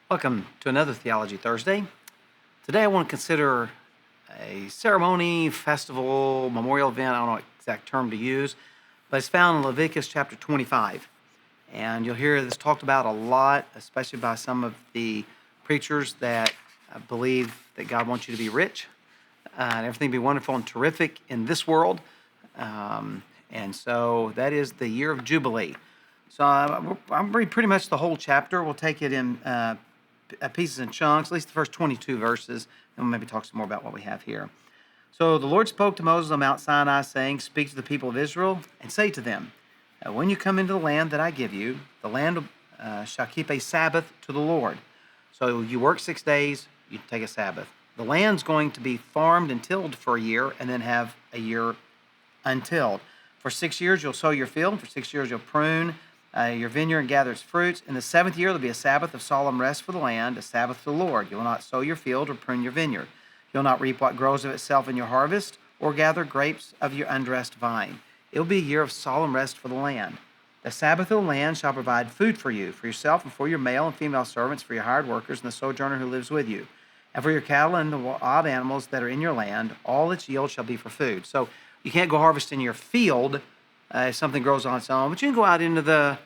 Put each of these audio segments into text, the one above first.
Welcome to another Theology Thursday. Today I want to consider a ceremony, festival, memorial event. I don't know what exact term to use, but it's found in Leviticus chapter 25. And you'll hear this talked about a lot, especially by some of the preachers that believe that God wants you to be rich and everything be wonderful and terrific in this world. And so that is the year of Jubilee. So I'll read pretty much the whole chapter. We'll take it in pieces and chunks, at least the first 22 verses, and we'll maybe talk some more about what we have here. So the Lord spoke to Moses on Mount Sinai, saying, "Speak to the people of Israel, and say to them, when you come into the land that I give you, the land shall keep a Sabbath to the Lord. So you work 6 days, you take a Sabbath. The land's going to be farmed and tilled for a year, and then have a year untilled. For 6 years you'll sow your field, for 6 years you'll prune your vineyard and gather its fruits. In the 7th year there'll be a Sabbath of solemn rest for the land, a Sabbath to the Lord. You will not sow your field or prune your vineyard. You'll not reap what grows of itself in your harvest, or gather grapes of your undressed vine. It will be a year of solemn rest for the land. The Sabbath of the land shall provide food for you, for yourself and for your male and female servants, for your hired workers and the sojourner who lives with you, and for your cattle and the wild animals that are in your land. All its yield shall be for food." So you can't go harvest in your field if something grows on its own, but you can go out into the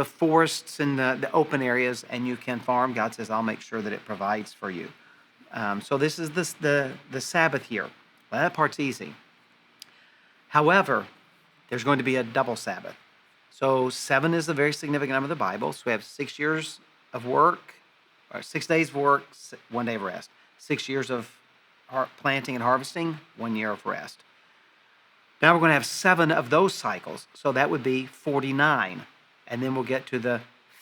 forests and the open areas, and you can farm. God says, "I'll make sure that it provides for you." So this is the Sabbath year. Well, that part's easy. However, there's going to be a double Sabbath. So 7 is a very significant number of the Bible. So we have 6 years of work, or 6 days of work, 1 day of rest. 6 years of planting and harvesting, 1 year of rest. Now we're going to have 7 of those cycles. So that would be 49. And then we'll get to the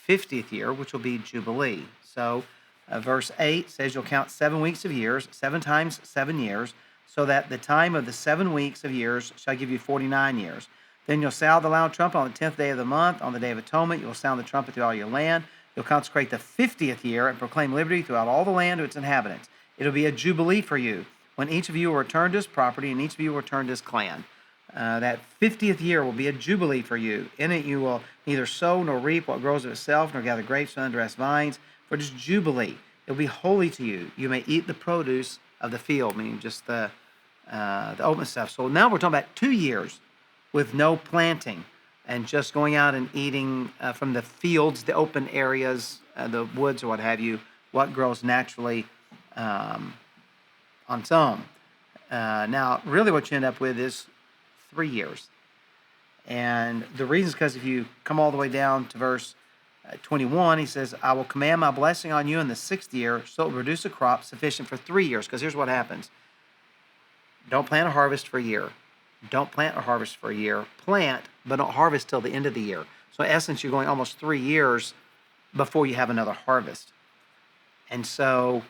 50th year, which will be Jubilee. So verse 8 says you'll count 7 weeks of years, 7 times 7 years, so that the time of the 7 weeks of years shall give you 49 years. Then you'll sound the loud trumpet on the 10th day of the month. On the Day of Atonement, you'll sound the trumpet through all your land. You'll consecrate the 50th year and proclaim liberty throughout all the land to its inhabitants. It'll be a Jubilee for you, when each of you will return to his property and each of you will return to his clan. That 50th year will be a Jubilee for you. In it you will neither sow nor reap what grows of itself, nor gather grapes from undressed vines, for it is Jubilee. It will be holy to you. You may eat the produce of the field," meaning just the open stuff. So now we're talking about 2 years with no planting and just going out and eating from the fields, the open areas, the woods or what have you, what grows naturally on its own. Now, really what you end up with is 3 years. And the reason is because if you come all the way down to verse 21, he says, "I will command my blessing on you in the 6th year, so it will produce a crop sufficient for 3 years." Because here's what happens. Don't plant or harvest for a year. Don't plant or harvest for a year. Plant, but don't harvest till the end of the year. So in essence, you're going almost 3 years before you have another harvest. And so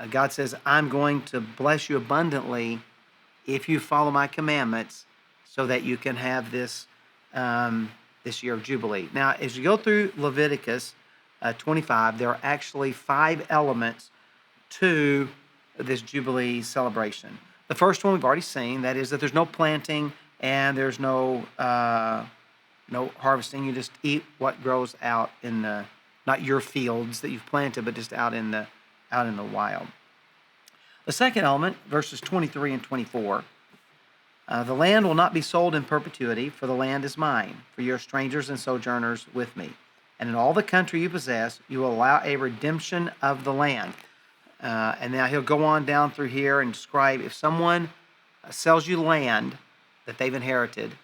God says, "I'm going to bless you abundantly if you follow my commandments, so that you can have this this year of Jubilee." Now, as you go through Leviticus 25, there are actually 5 elements to this Jubilee celebration. The first one we've already seen, that is that there's no planting and there's no harvesting. You just eat what grows out in the, not your fields that you've planted, but just out in the wild. The second element, verses 23 and 24. "The land will not be sold in perpetuity, for the land is mine, for you are strangers and sojourners with me. And in all the country you possess, you will allow a redemption of the land." And now he'll go on down through here and describe if someone sells you land that they've inherited,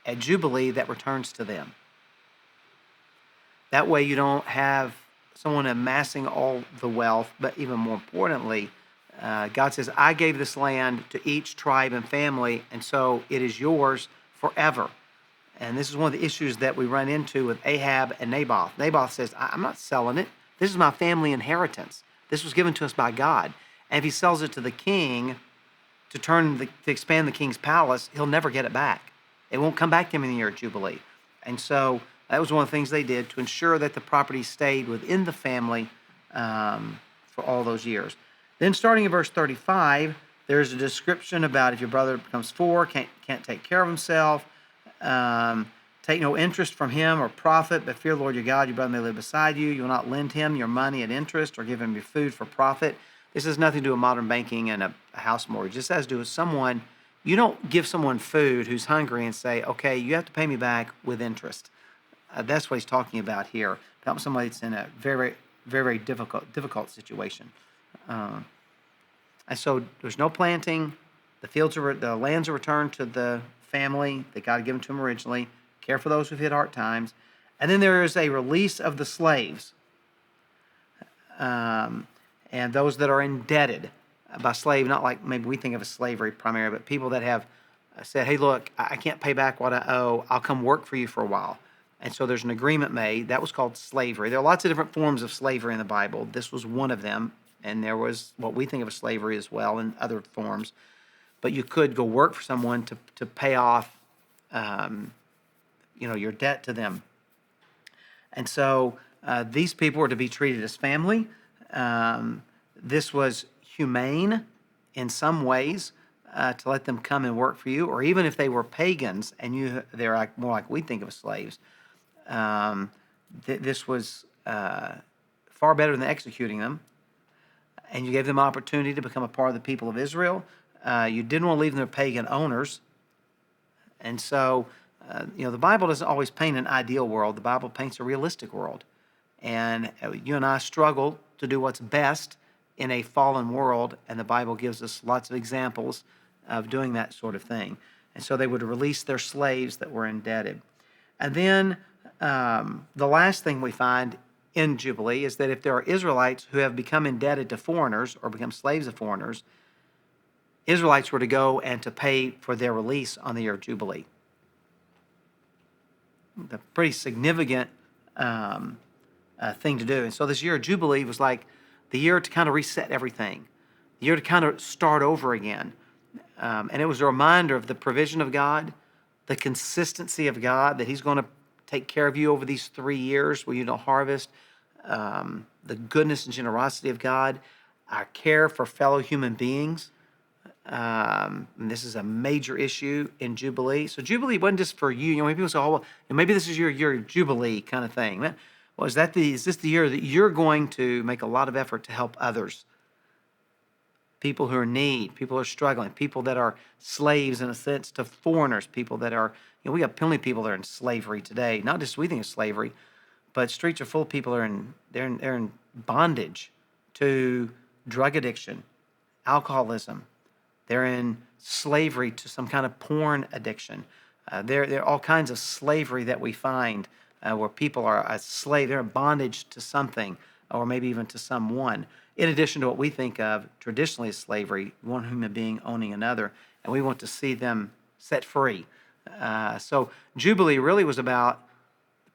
at Jubilee that returns to them. That way you don't have someone amassing all the wealth, but even more importantly, God says, "I gave this land to each tribe and family, and so it is yours forever." And this is one of the issues that we run into with Ahab and Naboth. Naboth says, "I'm not selling it. This is my family inheritance. This was given to us by God." And if he sells it to the king to expand the king's palace, he'll never get it back. It won't come back to him in the year of Jubilee. And so that was one of the things they did to ensure that the property stayed within the family for all those years. Then starting in verse 35, there's a description about if your brother becomes 4, can't take care of himself, Take no interest from him or profit, but fear the Lord your God. Your brother may live beside you. You will not lend him your money at interest or give him your food for profit. This has nothing to do with modern banking and a house mortgage. This has to do with someone. You don't give someone food who's hungry and say, okay, you have to pay me back with interest. That's what he's talking about here. Help somebody that's in a very, very, very difficult situation. And so there's no planting. The lands are returned to the family that God had given to them originally. Care for those who've hit hard times. And then there is a release of the slaves and those that are indebted. By slave, not like maybe we think of as slavery primarily, but people that have said, hey, look, I can't pay back what I owe. I'll come work for you for a while. And so there's an agreement made. That was called slavery. There are lots of different forms of slavery in the Bible. This was one of them. And there was what we think of as slavery as well in other forms. But you could go work for someone to pay off your debt to them. And so these people were to be treated as family. This was humane in some ways to let them come and work for you, or even if they were pagans and they're more like we think of as slaves. This was far better than executing them, and you gave them opportunity to become a part of the people of Israel. You didn't want to leave them to pagan owners, and so the Bible doesn't always paint an ideal world. The Bible paints a realistic world, and you and I struggle to do what's best in a fallen world, and the Bible gives us lots of examples of doing that sort of thing. And so they would release their slaves that were indebted. And then the last thing we find in Jubilee is that if there are Israelites who have become indebted to foreigners or become slaves of foreigners, Israelites were to go and to pay for their release on the year of Jubilee. A pretty significant thing to do. And so this year of Jubilee was like the year to kind of reset everything, the year to kind of start over again. And it was a reminder of the provision of God, the consistency of God, that he's going to take care of you over these 3 years where you don't harvest, the goodness and generosity of God, our care for fellow human beings. And this is a major issue in Jubilee. So Jubilee wasn't just for you. When people say, oh, well, maybe this is your year of Jubilee kind of thing. Well, is this the year that you're going to make a lot of effort to help others? People who are in need, people who are struggling, people that are slaves in a sense to foreigners, people that are, we got plenty of people that are in slavery today. Not just we think of slavery, but streets are full of people they're in bondage to drug addiction, alcoholism. They're in slavery to some kind of porn addiction. There are all kinds of slavery that we find where people are a slave. They're in bondage to something, or maybe even to someone, in addition to what we think of traditionally as slavery, one human being owning another, and we want to see them set free. So Jubilee really was about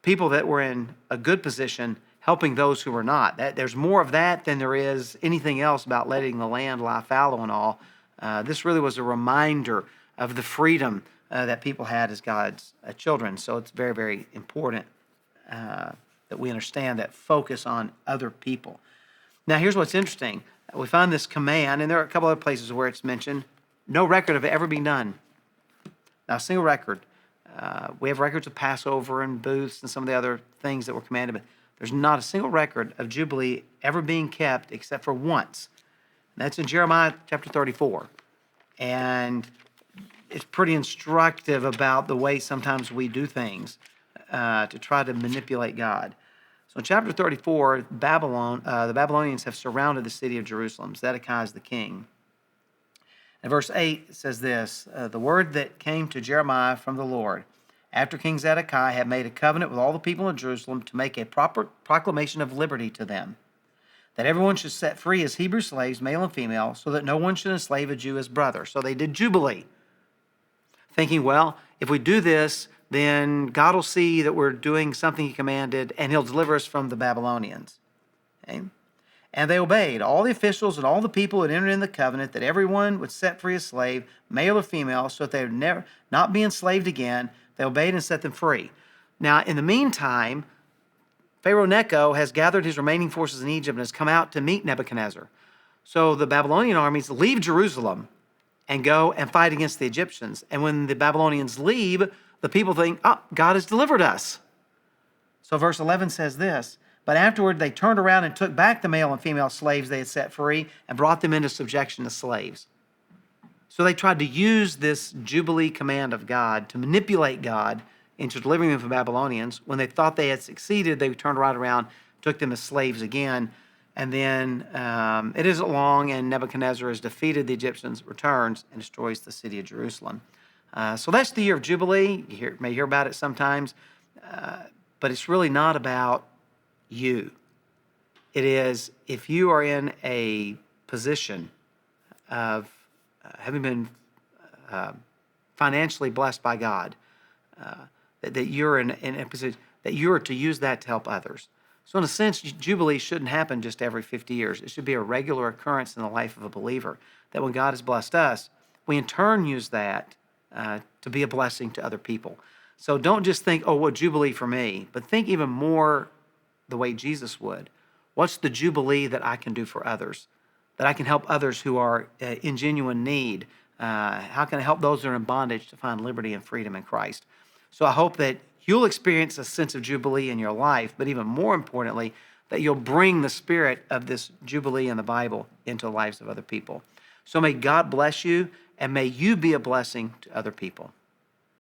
people that were in a good position helping those who were not. There's more of that than there is anything else about letting the land lie fallow and all. This really was a reminder of the freedom that people had as God's children. So it's very, very important that we understand that focus on other people. Now, here's what's interesting. We find this command, and there are a couple other places where it's mentioned, no record of it ever being done. Not a single record. We have records of Passover and booths and some of the other things that were commanded, but there's not a single record of Jubilee ever being kept except for once. And that's in Jeremiah chapter 34. And it's pretty instructive about the way sometimes we do things to try to manipulate God. So in chapter 34, the Babylonians have surrounded the city of Jerusalem. Zedekiah is the king. In verse 8, it says this, the word that came to Jeremiah from the Lord, after King Zedekiah had made a covenant with all the people of Jerusalem to make a proper proclamation of liberty to them, that everyone should set free his Hebrew slaves, male and female, so that no one should enslave a Jew as brother. So they did Jubilee, thinking, well, if we do this, then God will see that we're doing something he commanded, and he'll deliver us from the Babylonians. Okay? And they obeyed. All the officials and all the people had entered in the covenant that everyone would set free a slave, male or female, so that they would not be enslaved again. They obeyed and set them free. Now, in the meantime, Pharaoh Necho has gathered his remaining forces in Egypt and has come out to meet Nebuchadnezzar. So the Babylonian armies leave Jerusalem and go and fight against the Egyptians. And when the Babylonians leave, the the people think, oh, God has delivered us. So verse 11 says this, but afterward they turned around and took back the male and female slaves they had set free and brought them into subjection as slaves. So they tried to use this Jubilee command of God to manipulate God into delivering them from Babylonians. When they thought they had succeeded, they turned right around, took them as slaves again. And then it isn't long, and Nebuchadnezzar has defeated the Egyptians, returns, and destroys the city of Jerusalem. So that's the year of Jubilee. You may hear about it sometimes, but it's really not about you. It is if you are in a position of having been financially blessed by God, that you're in a position that you're to use that to help others. So in a sense, Jubilee shouldn't happen just every 50 years. It should be a regular occurrence in the life of a believer, that when God has blessed us, we in turn use that to be a blessing to other people. So don't just think, oh, what Jubilee for me, but think even more the way Jesus would. What's the Jubilee that I can do for others? That I can help others who are in genuine need? How can I help those who are in bondage to find liberty and freedom in Christ? So I hope that you'll experience a sense of Jubilee in your life, but even more importantly, that you'll bring the spirit of this Jubilee in the Bible into the lives of other people. So may God bless you, and may you be a blessing to other people.